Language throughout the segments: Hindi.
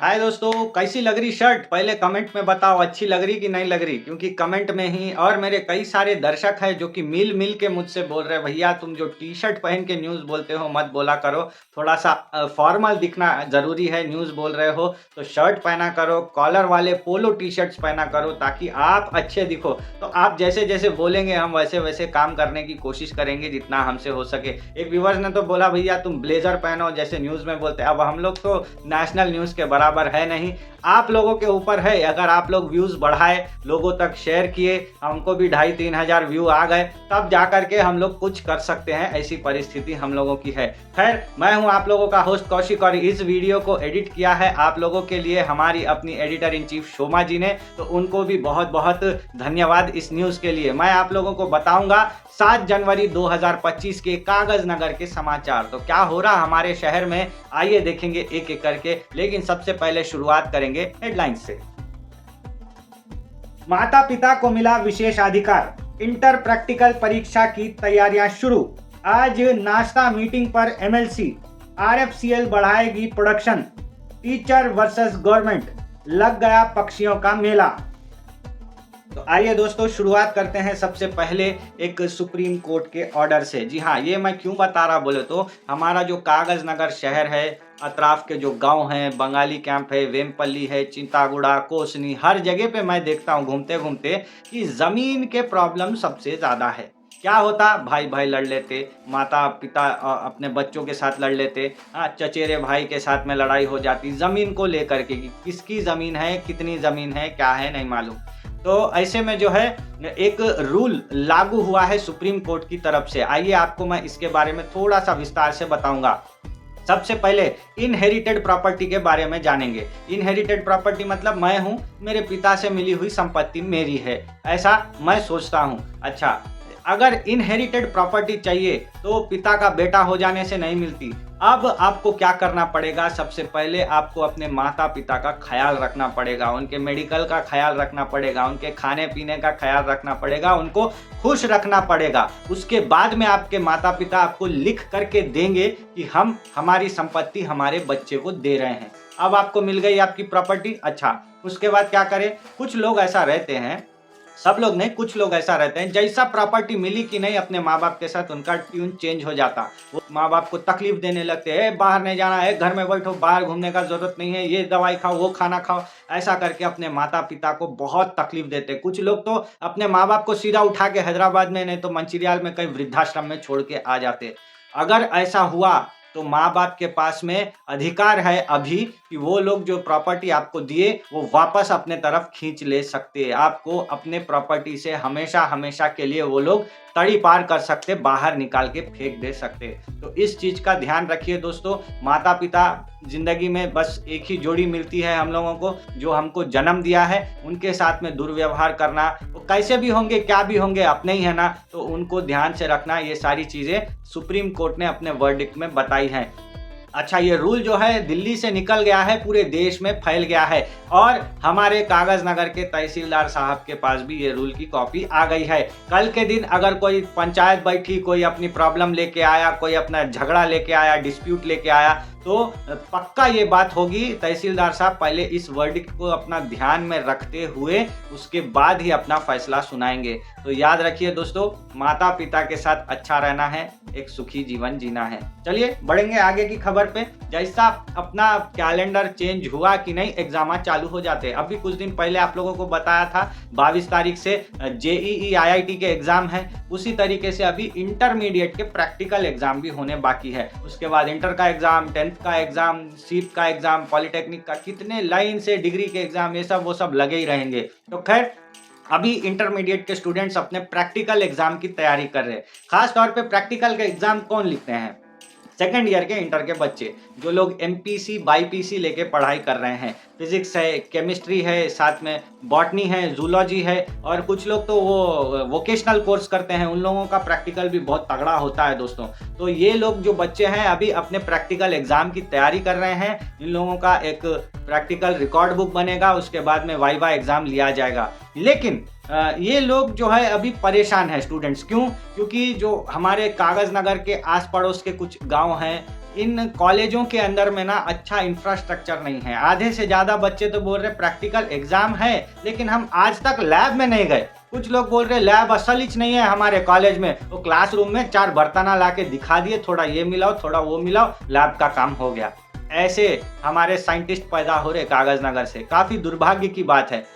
हाय दोस्तों, कैसी लग रही शर्ट? पहले कमेंट में बताओ अच्छी लग रही कि नहीं लग रही, क्योंकि कमेंट में ही और मेरे कई सारे दर्शक हैं जो कि मिल मिल के मुझसे बोल रहे हैं, भैया तुम जो टी शर्ट पहन के न्यूज़ बोलते हो मत बोला करो, थोड़ा सा फॉर्मल दिखना ज़रूरी है, न्यूज़ बोल रहे हो तो शर्ट पहना करो, कॉलर वाले पोलो टी शर्ट्स पहना करो ताकि आप अच्छे दिखो। तो आप जैसे जैसे बोलेंगे हम वैसे वैसे काम करने की कोशिश करेंगे जितना हमसे हो सके। एक व्यूवर्स ने तो बोला भैया तुम ब्लेजर पहनो जैसे न्यूज़ में बोलते हैं। अब हम लोग तो नेशनल न्यूज़ के बराबर है नहीं, आप लोगों के ऊपर है। अगर आप लोग व्यूज़ बढ़ाए, लोगों तक शेयर किए, हमको भी 2,500-3 हज़ार व्यू आ गए, तब जा करके हम लोग कुछ कर सकते हैं। ऐसी परिस्थिति हम लोगों की है। खैर, मैं हूं आप लोगों का होस्ट कौशिक और इस वीडियो को एडिट किया है आप लोगों के लिए हमारी अपनी एडिटर इन चीफ शोमा जी ने, तो उनको भी बहुत बहुत धन्यवाद इस न्यूज़ के लिए। मैं आप लोगों को बताऊंगा 7 जनवरी 2025 के कागज नगर के समाचार। तो क्या हो रहा हमारे शहर में, आइए देखेंगे एक एक करके, लेकिन सबसे पहले शुरुआत करेंगे हेडलाइंस से। माता पिता को मिला विशेषाधिकार, इंटर प्रैक्टिकल परीक्षा की तैयारियां शुरू। आज नाश्ता मीटिंग पर एमएलसी, आरएफसीएल बढ़ाएगी प्रोडक्शन। टीचर वर्सेस गवर्नमेंट, लग गया पक्षियों का मेला। तो आइए दोस्तों शुरुआत करते हैं सबसे पहले एक सुप्रीम कोर्ट के ऑर्डर से। जी हाँ, ये मैं क्यों बता रहा बोले तो हमारा जो कागज नगर शहर है, अतराफ के जो गांव हैं, बंगाली कैंप है, वेमपल्ली है, चिंतागुड़ा, कोसनी, हर जगह पे मैं देखता हूँ घूमते घूमते कि जमीन के प्रॉब्लम सबसे ज्यादा है। क्या होता, भाई भाई लड़ लेते, माता पिता अपने बच्चों के साथ लड़ लेते, चचेरे भाई के साथ में लड़ाई हो जाती जमीन को लेकर के कि किसकी जमीन है, कितनी जमीन है, क्या है नहीं मालूम। तो ऐसे में जो है एक रूल लागू हुआ है सुप्रीम कोर्ट की तरफ से। आइए आपको मैं इसके बारे में थोड़ा सा विस्तार से बताऊंगा। सबसे पहले इनहेरिटेड प्रॉपर्टी के बारे में जानेंगे। इनहेरिटेड प्रॉपर्टी मतलब मैं हूं, मेरे पिता से मिली हुई संपत्ति मेरी है, ऐसा मैं सोचता हूं। अच्छा, अगर इनहेरिटेड प्रॉपर्टी चाहिए तो पिता का बेटा हो जाने से नहीं मिलती। अब आपको क्या करना पड़ेगा, सबसे पहले आपको अपने माता पिता का ख्याल रखना पड़ेगा, उनके मेडिकल का ख्याल रखना पड़ेगा, उनके खाने पीने का ख्याल रखना पड़ेगा, उनको खुश रखना पड़ेगा। उसके बाद में आपके माता पिता आपको लिख करके देंगे कि हम हमारी संपत्ति हमारे बच्चे को दे रहे हैं। अब आपको मिल गई आपकी प्रॉपर्टी। अच्छा, उसके बाद क्या करें, कुछ लोग ऐसा रहते हैं, सब लोग नहीं, कुछ लोग ऐसा रहते हैं, जैसा प्रॉपर्टी मिली कि नहीं अपने माँ बाप के साथ उनका ट्यून चेंज हो जाता। वो माँ बाप को तकलीफ देने लगते हैं, बाहर नहीं जाना है, घर में बैठो, बाहर घूमने का जरूरत नहीं है, ये दवाई खाओ, वो खाना खाओ, ऐसा करके अपने माता पिता को बहुत तकलीफ देते। कुछ लोग तो अपने माँ बाप को सीधा उठा के हैदराबाद में नहीं तो मंचिरियाल में कहीं वृद्धाश्रम में छोड़ के आ जाते। अगर ऐसा हुआ तो माँ बाप के पास में अधिकार है अभी कि वो लोग जो प्रॉपर्टी आपको दिए वो वापस अपने तरफ खींच ले सकते हैं। आपको अपने प्रॉपर्टी से हमेशा हमेशा के लिए वो लोग तड़ी पार कर सकते, बाहर निकाल के फेंक दे सकते। तो इस चीज का ध्यान रखिए दोस्तों। माता पिता जिंदगी में बस एक ही जोड़ी मिलती है हम लोगों को, जो हमको जन्म दिया है, उनके साथ में दुर्व्यवहार करना, वो कैसे भी होंगे क्या भी होंगे अपने ही है ना, तो उनको ध्यान से रखना। ये सारी चीजें सुप्रीम कोर्ट ने अपने वर्डिक्ट में बताई हैं। अच्छा, ये रूल जो है दिल्ली से निकल गया है, पूरे देश में फैल गया है और हमारे कागज नगर के तहसीलदार साहब के पास भी ये रूल की कॉपी आ गई है। कल के दिन अगर कोई पंचायत बैठी, कोई अपनी प्रॉब्लम लेके आया, कोई अपना झगड़ा लेके आया, डिस्प्यूट लेके आया, तो पक्का ये बात होगी, तहसीलदार साहब पहले इस वर्डिक्ट को अपना ध्यान में रखते हुए उसके बाद ही अपना फैसला सुनाएंगे। तो याद रखिए दोस्तों, माता पिता के साथ अच्छा रहना है, एक सुखी जीवन जीना है। चलिए बढ़ेंगे आगे की खबर पे। जैसा अपना कैलेंडर चेंज हुआ कि नहीं, एग्जाम चालू हो जाते। अभी कुछ दिन पहले आप लोगों को बताया था 22 तारीख से जेईई आईआईटी के एग्जाम है, उसी तरीके से अभी इंटरमीडिएट के प्रैक्टिकल एग्जाम भी होने बाकी है। उसके बाद इंटर का एग्जाम, 10th का एग्जाम, सीप का एग्जाम, पॉलिटेक्निक का, कितने लाइन से डिग्री के एग्जाम, ये सब वो सब लगे ही रहेंगे। तो खैर, अभी इंटरमीडिएट के स्टूडेंट्स अपने प्रैक्टिकल एग्जाम की तैयारी कर रहे हैं। खास तौर पे प्रैक्टिकल का एग्जाम कौन लिखते हैं, सेकेंड ईयर के इंटर के बच्चे, जो लोग एमपीसी बाईपीसी लेके पढ़ाई कर रहे हैं। फिजिक्स है, केमिस्ट्री है, साथ में बॉटनी है, जूलॉजी है, और कुछ लोग तो वो वोकेशनल कोर्स करते हैं, उन लोगों का प्रैक्टिकल भी बहुत तगड़ा होता है दोस्तों। तो ये लोग जो बच्चे हैं अभी अपने प्रैक्टिकल एग्जाम की तैयारी कर रहे हैं। इन लोगों का एक प्रैक्टिकल रिकॉर्ड बुक बनेगा, उसके बाद में वाइवा एग्जाम लिया जाएगा। लेकिन ये लोग जो है अभी परेशान है स्टूडेंट्स। क्यों? क्योंकि जो हमारे कागज नगर के आस पड़ोस के कुछ गांव हैं, इन कॉलेजों के अंदर में ना अच्छा इंफ्रास्ट्रक्चर नहीं है। आधे से ज़्यादा बच्चे तो बोल रहे प्रैक्टिकल एग्जाम है लेकिन हम आज तक लैब में नहीं गए। कुछ लोग बोल रहे लैब असल ही नहीं है हमारे कॉलेज में, वो क्लासरूम में 4 बर्तना ला के दिखा दिए, थोड़ा ये मिलाओ थोड़ा वो मिलाओ, लैब का काम हो गया। ऐसे हमारे साइंटिस्ट पैदा हो रहे कागजनगर से, काफ़ी दुर्भाग्य की बात है।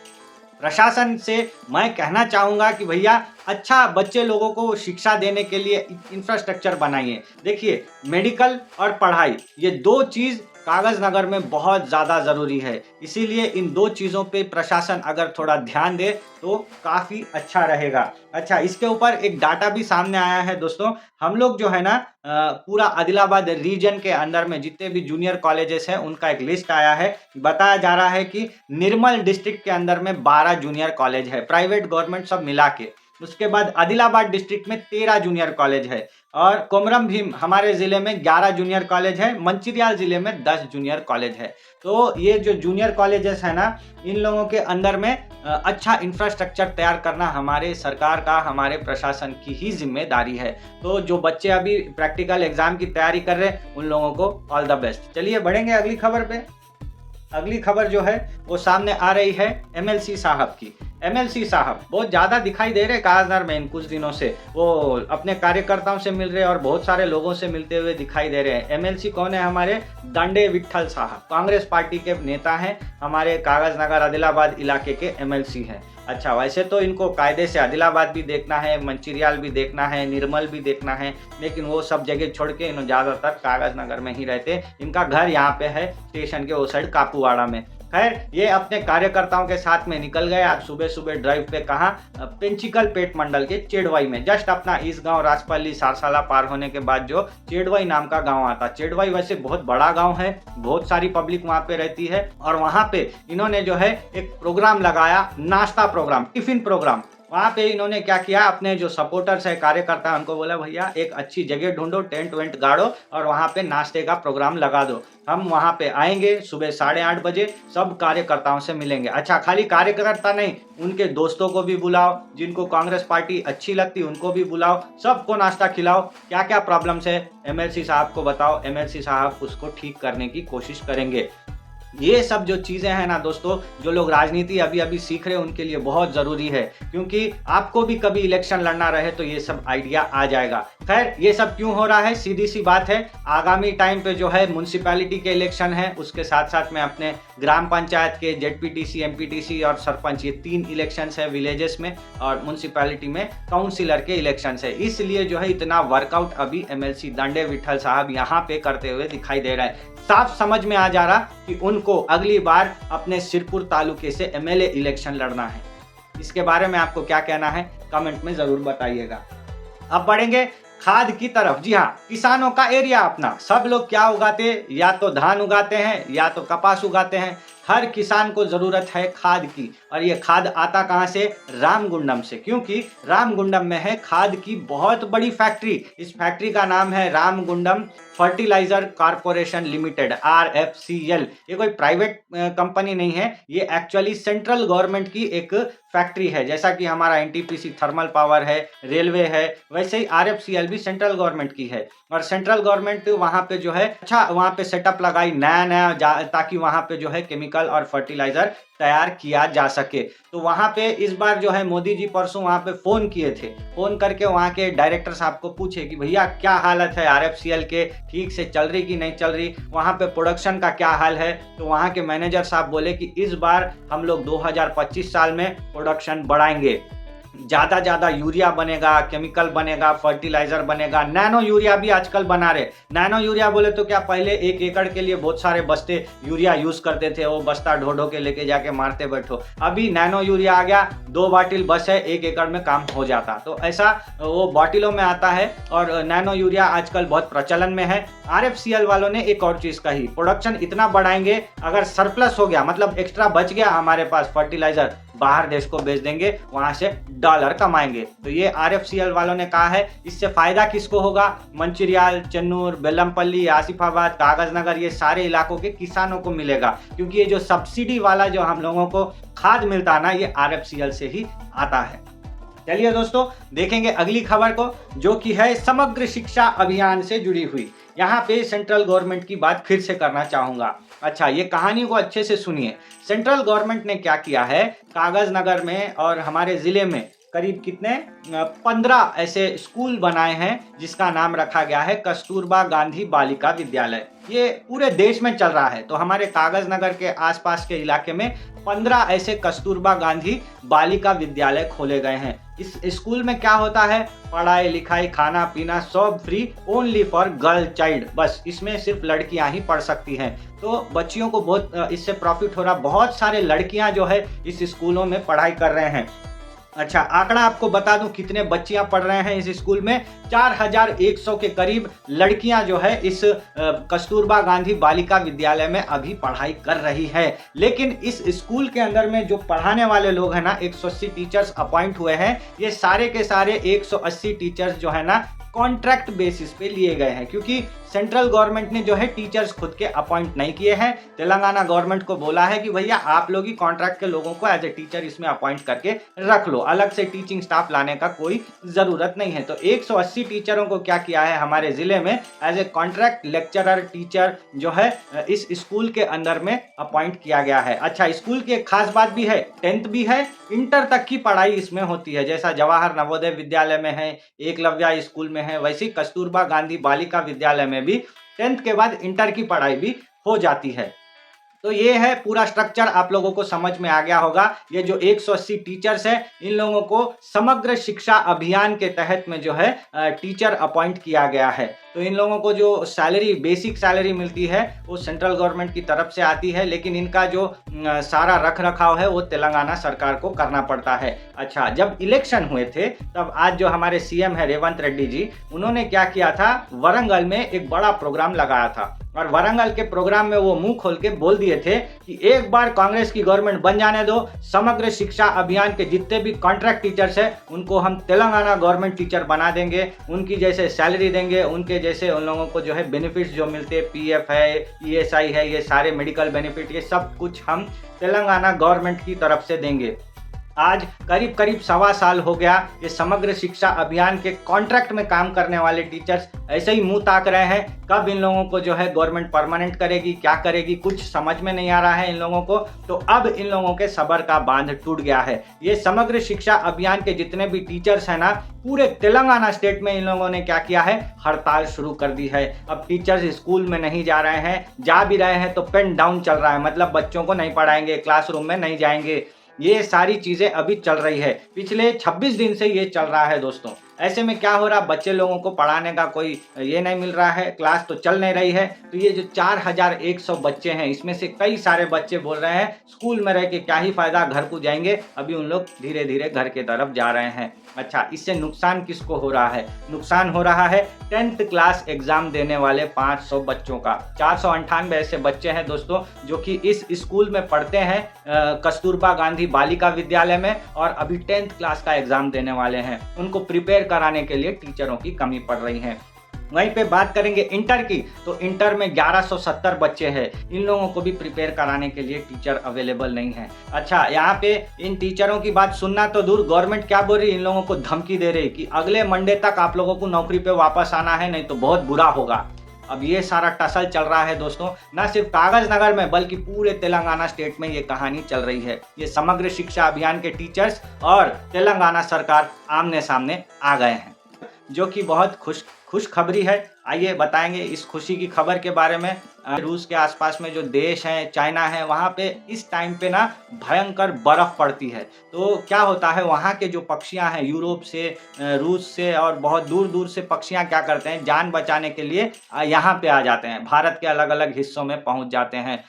प्रशासन से मैं कहना चाहूँगा कि भैया अच्छा बच्चे लोगों को शिक्षा देने के लिए इंफ्रास्ट्रक्चर बनाइए। देखिए मेडिकल और पढ़ाई ये 2 चीज़ कागजनगर में बहुत ज़्यादा ज़रूरी है, इसीलिए इन 2 चीज़ों पे प्रशासन अगर थोड़ा ध्यान दे तो काफ़ी अच्छा रहेगा। अच्छा, इसके ऊपर एक डाटा भी सामने आया है दोस्तों। हम लोग जो है ना पूरा आदिलाबाद रीजन के अंदर में जितने भी जूनियर कॉलेजेस हैं उनका एक लिस्ट आया है। बताया जा रहा है कि निर्मल डिस्ट्रिक्ट के अंदर में 12 जूनियर कॉलेज है, प्राइवेट गवर्नमेंट सब मिला के। उसके बाद आदिलाबाद डिस्ट्रिक्ट में 13 जूनियर कॉलेज है और कोमरम भीम हमारे ज़िले में 11 जूनियर कॉलेज है, मंचिरियाल ज़िले में 10 जूनियर कॉलेज है। तो ये जो जूनियर कॉलेजेस है ना, इन लोगों के अंदर में अच्छा इंफ्रास्ट्रक्चर तैयार करना हमारे सरकार का, हमारे प्रशासन की ही जिम्मेदारी है। तो जो बच्चे अभी प्रैक्टिकल एग्जाम की तैयारी कर रहे हैं उन लोगों को ऑल द बेस्ट। चलिए बढ़ेंगे अगली खबर पे। अगली खबर जो है वो सामने आ रही है एमएलसी साहब की। एमएलसी साहब बहुत ज़्यादा दिखाई दे रहे कागजनगर में इन कुछ दिनों से, वो अपने कार्यकर्ताओं से मिल रहे हैं और बहुत सारे लोगों से मिलते हुए दिखाई दे रहे हैं। एमएलसी कौन है? हमारे दंडे विट्ठल साहब, कांग्रेस पार्टी के नेता हैं, हमारे कागजनगर आदिलाबाद इलाके के एमएलसी हैं। अच्छा, वैसे तो इनको कायदे से आदिलाबाद भी देखना है, मंचिरियाल भी देखना है, निर्मल भी देखना है, लेकिन वो सब जगह छोड़ के इन्होंने ज़्यादातर कागजनगर में ही रहते। इनका घर यहाँ पे है स्टेशन के उस साइड कापूवाड़ा में। खैर, ये अपने कार्यकर्ताओं के साथ में निकल गए आज सुबह सुबह ड्राइव पे। कहाँ? पेंचिकल पेट मंडल के चेडवाई में, जस्ट अपना इस गांव राजपल्ली सारसाला पार होने के बाद जो चेडवाई नाम का गांव आता। चेडवाई वैसे बहुत बड़ा गांव है, बहुत सारी पब्लिक वहां पे रहती है और वहां पे इन्होंने जो है एक प्रोग्राम लगाया, नाश्ता प्रोग्राम, टिफिन प्रोग्राम। वहाँ पे इन्होंने क्या किया, अपने जो सपोर्टर्स है, कार्यकर्ता, उनको बोला भैया एक अच्छी जगह ढूंढो, टेंट वेंट गाड़ो और वहाँ पे नाश्ते का प्रोग्राम लगा दो। हम वहाँ पे आएंगे सुबह 8:30 बजे, सब कार्यकर्ताओं से मिलेंगे। अच्छा, खाली कार्यकर्ता नहीं, उनके दोस्तों को भी बुलाओ, जिनको कांग्रेस पार्टी अच्छी लगती उनको भी बुलाओ, सबको नाश्ता खिलाओ। क्या क्या प्रॉब्लम्स है एमएलसी साहब को बताओ, एमएलसी साहब उसको ठीक करने की कोशिश करेंगे। ये सब जो चीज़ें हैं ना दोस्तों, जो लोग राजनीति अभी अभी सीख रहे हैं उनके लिए बहुत ज़रूरी है, क्योंकि आपको भी कभी इलेक्शन लड़ना रहे तो ये सब आइडिया आ जाएगा। खैर, ये सब क्यों हो रहा है? सीधी सी बात है, आगामी टाइम पे जो है म्यूनसिपैलिटी के इलेक्शन है, उसके साथ साथ में अपने ग्राम पंचायत के जेडपीटीसी, एमपीटीसी और सरपंच, ये 3 इलेक्शंस है विलेजेस में, और म्यूनसिपैलिटी में काउंसिलर के इलेक्शंस है। इसलिए जो है इतना वर्कआउट अभी एमएलसी दंडे विट्ठल साहब यहाँ पे करते हुए दिखाई दे रहा है। साफ समझ में आ जा रहा कि उनको अगली बार अपने सिरपुर तालुके से एमएलए इलेक्शन लड़ना है। इसके बारे में आपको क्या कहना है कमेंट में जरूर बताइएगा। अब बढ़ेंगे खाद की तरफ। जी हाँ, किसानों का एरिया अपना, सब लोग क्या उगाते, या तो धान उगाते हैं या तो कपास उगाते हैं। हर किसान को ज़रूरत है खाद की, और ये खाद आता कहाँ से? रामगुंडम से, क्योंकि रामगुंडम में है खाद की बहुत बड़ी फैक्ट्री। इस फैक्ट्री का नाम है Ramagundam fertiliser corporation limited, RFCL। ये कोई प्राइवेट कंपनी नहीं है, ये एक्चुअली सेंट्रल गवर्नमेंट की एक फैक्ट्री है। जैसा कि हमारा NTPC थर्मल पावर है, रेलवे है, वैसे ही RFCL भी सेंट्रल गवर्नमेंट की है। और सेंट्रल गवर्नमेंट वहाँ पे जो है अच्छा वहाँ पे सेटअप लगाई नया ताकि वहाँ पे जो है केमिकल और फर्टिलाइजर तैयार किया जा सके। तो वहाँ पे इस बार जो है मोदी जी परसों वहाँ पे फ़ोन किए थे, फ़ोन करके वहाँ के डायरेक्टर साहब को पूछे कि भैया क्या हालत है RFCL के, ठीक से चल रही कि नहीं चल रही, वहाँ पे प्रोडक्शन का क्या हाल है। तो वहाँ के मैनेजर साहब बोले कि इस बार हम लोग 2025 साल में प्रोडक्शन बढ़ाएंगे, ज़्यादा यूरिया बनेगा, केमिकल बनेगा, फर्टिलाइजर बनेगा, नैनो यूरिया भी आजकल बना रहे। नैनो यूरिया बोले तो क्या, पहले 1 एकड़ के लिए बहुत सारे बस्ते यूरिया यूज़ करते थे, वो बस्ता ढो के लेके जाके मारते बैठो। अभी नैनो यूरिया आ गया, 2 बाटिल बस है, 1 एकड़ में काम हो जाता। तो ऐसा वो बाटिलों में आता है और नैनो यूरिया आजकल बहुत प्रचलन में है। RFCL वालों ने एक और चीज़ कही, प्रोडक्शन इतना बढ़ाएंगे, अगर सरप्लस हो गया मतलब एक्स्ट्रा बच गया हमारे पास फर्टिलाइजर, बाहर देश को बेच देंगे, वहां से डॉलर कमाएंगे। तो ये RFCL वालों ने कहा है। इससे फायदा किसको होगा? मंचिरियाल, चन्नूर, बेलमपल्ली, आसिफाबाद, कागजनगर, ये सारे इलाकों के किसानों को मिलेगा, क्योंकि ये जो सब्सिडी वाला जो हम लोगों को खाद मिलता है ना, ये RFCL से ही आता है। चलिए दोस्तों, देखेंगे अगली खबर को, जो कि है समग्र शिक्षा अभियान से जुड़ी हुई। यहाँ पे सेंट्रल गवर्नमेंट की बात फिर से करना चाहूँगा। अच्छा, ये कहानी को अच्छे से सुनिए। सेंट्रल गवर्नमेंट ने क्या किया है, कागज नगर में और हमारे ज़िले में करीब कितने 15 ऐसे स्कूल बनाए हैं जिसका नाम रखा गया है कस्तूरबा गांधी बालिका विद्यालय। ये पूरे देश में चल रहा है, तो हमारे कागज नगर के आसपास के इलाके में 15 ऐसे कस्तूरबा गांधी बालिका विद्यालय खोले गए हैं। इस स्कूल में क्या होता है, पढ़ाई लिखाई खाना पीना सब free, only for girl child, बस इसमें सिर्फ लड़कियां ही पढ़ सकती हैं। तो बच्चियों को बहुत इससे प्रॉफिट हो रहा, बहुत सारे लड़कियां जो है इस स्कूलों में पढ़ाई कर रहे हैं। अच्छा, आंकड़ा आपको बता दूं कितने बच्चियां पढ़ रहे हैं इस स्कूल में, 4100 के करीब लड़कियां जो है इस कस्तूरबा गांधी बालिका विद्यालय में अभी पढ़ाई कर रही है। लेकिन इस स्कूल के अंदर में जो पढ़ाने वाले लोग हैं ना, 180 टीचर्स अपॉइंट हुए हैं। ये सारे के सारे 180 टीचर्स जो है ना कॉन्ट्रैक्ट बेसिस पे लिए गए हैं, क्योंकि सेंट्रल गवर्नमेंट ने जो है टीचर्स खुद के अपॉइंट नहीं किए हैं। तेलंगाना गवर्नमेंट को बोला है कि भैया आप लोग ही कॉन्ट्रैक्ट के लोगों को एज ए टीचर इसमें अपॉइंट करके रख लो, अलग से टीचिंग स्टाफ लाने का कोई ज़रूरत नहीं है। तो 180 टीचरों को क्या किया है हमारे ज़िले में as a contract lecturer teacher जो है इस स्कूल के अंदर में अपॉइंट किया गया है। अच्छा, स्कूल की एक खास बात भी है, 10th भी है, इंटर तक की पढ़ाई इसमें होती है। जैसा जवाहर नवोदय विद्यालय में है, एकलव्या स्कूल में है, वैसे कस्तूरबा गांधी बालिका विद्यालय में भी 10th के बाद इंटर की पढ़ाई भी हो जाती है। तो ये है पूरा स्ट्रक्चर, आप लोगों को समझ में आ गया होगा। ये जो 180 टीचर्स हैं, इन लोगों को समग्र शिक्षा अभियान के तहत में जो है टीचर अपॉइंट किया गया है। तो इन लोगों को जो सैलरी, बेसिक सैलरी मिलती है वो सेंट्रल गवर्नमेंट की तरफ से आती है, लेकिन इनका जो सारा रख रखाव है वो तेलंगाना सरकार को करना पड़ता है। अच्छा, जब इलेक्शन हुए थे तब आज जो हमारे सीएम है रेवंत रेड्डी जी, उन्होंने क्या किया था, वरंगल में एक बड़ा प्रोग्राम लगाया था और वरंगल के प्रोग्राम में वो मुंह खोल के बोल दिए थे कि एक बार कांग्रेस की गवर्नमेंट बन जाने दो, समग्र शिक्षा अभियान के जितने भी कॉन्ट्रैक्ट टीचर्स हैं उनको हम तेलंगाना गवर्नमेंट टीचर बना देंगे, उनकी जैसे सैलरी देंगे, उनके जैसे उन लोगों को जो है बेनिफिट्स जो मिलते हैं, पीएफ है, ईएसआई है, ये सारे मेडिकल बेनिफिट, ये सब कुछ हम तेलंगाना गवर्नमेंट की तरफ से देंगे। आज करीब करीब 1.25 साल हो गया ये समग्र शिक्षा अभियान के कॉन्ट्रैक्ट में काम करने वाले टीचर्स ऐसे ही मुंह ताक रहे हैं, कब इन लोगों को जो है गवर्नमेंट परमानेंट करेगी, क्या करेगी, कुछ समझ में नहीं आ रहा है इन लोगों को। तो अब इन लोगों के सब्र का बांध टूट गया है। ये समग्र शिक्षा अभियान के जितने भी टीचर्स हैं ना, पूरे तेलंगाना स्टेट में इन लोगों ने क्या किया है, हड़ताल शुरू कर दी है। अब टीचर्स स्कूल में नहीं जा रहे हैं, जा भी रहे हैं तो पेन डाउन चल रहा है, मतलब बच्चों को नहीं पढ़ाएंगे, क्लासरूम में नहीं जाएंगे। ये सारी चीजें अभी चल रही है, पिछले 26 दिन से ये चल रहा है दोस्तों। ऐसे में क्या हो रहा, बच्चे लोगों को पढ़ाने का कोई ये नहीं मिल रहा है, क्लास तो चल नहीं रही है। तो ये जो 4100 बच्चे हैं, इसमें से कई सारे बच्चे बोल रहे हैं स्कूल में रह के क्या ही फायदा, घर को जाएंगे। अभी उन लोग धीरे धीरे घर के तरफ जा रहे हैं। अच्छा, इससे नुकसान किसको हो रहा है, नुकसान हो रहा है 10th क्लास एग्जाम देने वाले 500 बच्चों का। 498 ऐसे बच्चे हैं दोस्तों जो कि इस स्कूल में पढ़ते हैं, कस्तूरबा गांधी बालिका विद्यालय में, और अभी 10th क्लास का एग्जाम देने वाले हैं। उनको प्रिपेयर कराने के लिए टीचरों की कमी पड़ रही है। वहीं पे बात करेंगे इंटर की, तो इंटर में 1170 बच्चे हैं, इन लोगों को भी प्रिपेयर कराने के लिए टीचर अवेलेबल नहीं है। अच्छा, यहाँ पे इन टीचरों की बात सुनना तो दूर, गवर्नमेंट क्या बोल रही है, इन लोगों को धमकी दे रही कि अगले मंडे तक आप लोगों को नौकरी पे वापस आना है, नहीं तो बहुत बुरा होगा। अब ये सारा टसल चल रहा है दोस्तों, न सिर्फ कागज नगर में बल्कि पूरे तेलंगाना स्टेट में ये कहानी चल रही है। ये समग्र शिक्षा अभियान के टीचर्स और तेलंगाना सरकार आमने सामने आ गए हैं, जो कि बहुत खुशखबरी है। आइए बताएंगे इस खुशी की खबर के बारे में। रूस के आसपास में जो देश हैं, चाइना है, वहाँ पे इस टाइम पे ना भयंकर बर्फ़ पड़ती है। तो क्या होता है, वहाँ के जो पक्षियाँ हैं यूरोप से, रूस से और बहुत दूर दूर से पक्षियाँ क्या करते हैं, जान बचाने के लिए यहाँ पे आ जाते हैं, भारत के अलग अलग हिस्सों में पहुँच जाते हैं।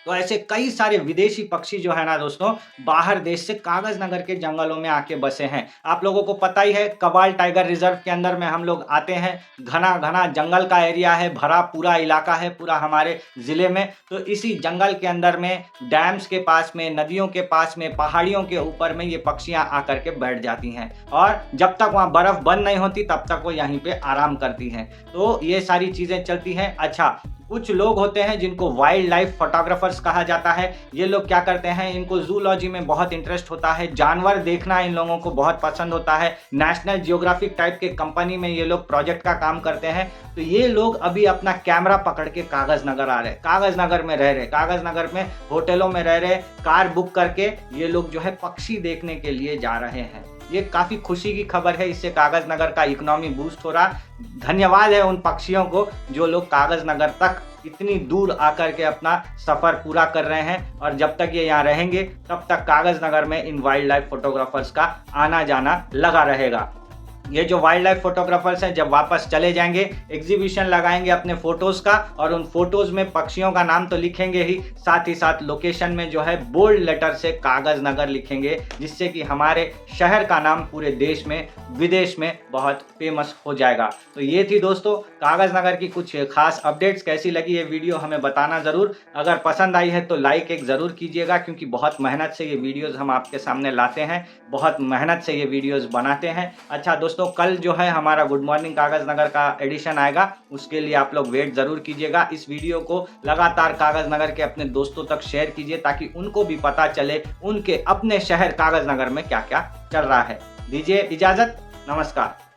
तो ऐसे कई सारे विदेशी पक्षी जो है ना दोस्तों, बाहर देश से कागज नगर के जंगलों में आके बसे हैं। आप लोगों को पता ही है, कबाल टाइगर रिजर्व के अंदर में हम लोग आते हैं, घना घना जंगल का एरिया है, भरा पूरा इलाका है पूरा हमारे ज़िले में। तो इसी जंगल के अंदर में, डैम्स के पास में, नदियों के पास में, पहाड़ियों के ऊपर में ये पक्षियाँ आकर के बैठ जाती हैं, और जब तक वहाँ बर्फ़ बंद नहीं होती तब तक वो यहीं पर आराम करती हैं। तो ये सारी चीज़ें चलती हैं। अच्छा, कुछ लोग होते हैं जिनको वाइल्ड लाइफ फोटोग्राफर्स कहा जाता है। ये लोग क्या करते हैं, इनको जूलॉजी में बहुत इंटरेस्ट होता है, जानवर देखना इन लोगों को बहुत पसंद होता है। नेशनल जियोग्राफिक टाइप के कंपनी में ये लोग प्रोजेक्ट का काम करते हैं। तो ये लोग अभी अपना कैमरा पकड़ के कागज नगर आ रहे, कागज नगर में रह रहे, कागज नगर में होटलों में रह रहे, कार बुक करके ये लोग जो है पक्षी देखने के लिए जा रहे हैं। ये काफ़ी खुशी की खबर है, इससे कागज नगर का इकोनॉमी बूस्ट हो रहा। धन्यवाद है उन पक्षियों को जो लोग कागज नगर तक इतनी दूर आकर के अपना सफ़र पूरा कर रहे हैं, और जब तक ये यहाँ रहेंगे तब तक कागज नगर में इन वाइल्ड लाइफ फोटोग्राफर्स का आना जाना लगा रहेगा। ये जो वाइल्ड लाइफ फोटोग्राफर्स हैं जब वापस चले जाएंगे, एग्जीबिशन लगाएंगे अपने फोटोज़ का, और उन फोटोज़ में पक्षियों का नाम तो लिखेंगे ही, साथ ही साथ लोकेशन में जो है बोल्ड लेटर से कागज नगर लिखेंगे, जिससे कि हमारे शहर का नाम पूरे देश में विदेश में बहुत फेमस हो जाएगा। तो ये थी दोस्तों कागज नगर की कुछ खास अपडेट्स। कैसी लगी ये वीडियो हमें बताना ज़रूर। अगर पसंद आई है तो लाइक एक ज़रूर कीजिएगा, क्योंकि बहुत मेहनत से ये वीडियोज़ हम आपके सामने लाते हैं, बहुत मेहनत से ये वीडियोज़ बनाते हैं। अच्छा दोस्तों, कल जो है हमारा गुड मॉर्निंग कागज नगर का एडिशन आएगा, उसके लिए आप लोग वेट जरूर कीजिएगा। इस वीडियो को लगातार कागज नगर के अपने दोस्तों तक शेयर कीजिए, ताकि उनको भी पता चले उनके अपने शहर कागज नगर में क्या क्या चल रहा है। दीजिए इजाजत, नमस्कार।